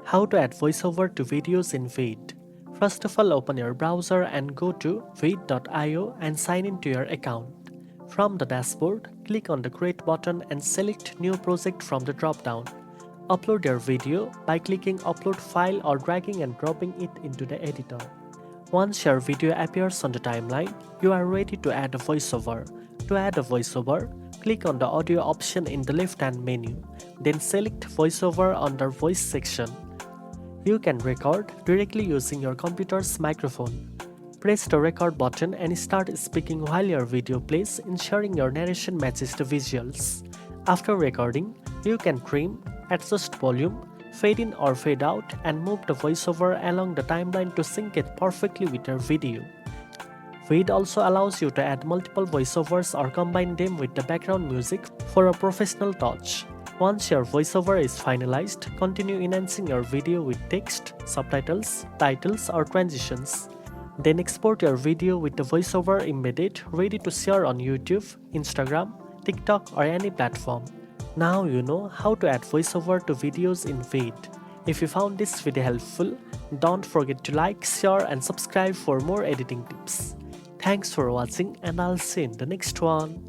How to add voiceover to videos in Veed. First of all, open your browser and go to veed.io and sign in to your account. From the dashboard, click on the Create button and select New Project from the drop-down. Upload your video by clicking Upload File or dragging and dropping it into the editor. Once your video appears on the timeline, you are ready to add a voiceover. To add a voiceover, click on the audio option in the left-hand menu, then select voiceover under voice section. You can record directly using your computer's microphone. Press the record button and start speaking while your video plays, ensuring your narration matches the visuals. After recording, you can trim, adjust volume, fade in or fade out, and move the voiceover along the timeline to sync it perfectly with your video. Veed also allows you to add multiple voiceovers or combine them with the background music for a professional touch. Once your voiceover is finalized, continue enhancing your video with text, subtitles, titles, or transitions. Then export your video with the voiceover embedded, ready to share on YouTube, Instagram, TikTok, or any platform. Now you know how to add voiceover to videos in Veed. If you found this video helpful, don't forget to like, share, and subscribe for more editing tips. Thanks for watching, and I'll see you in the next one.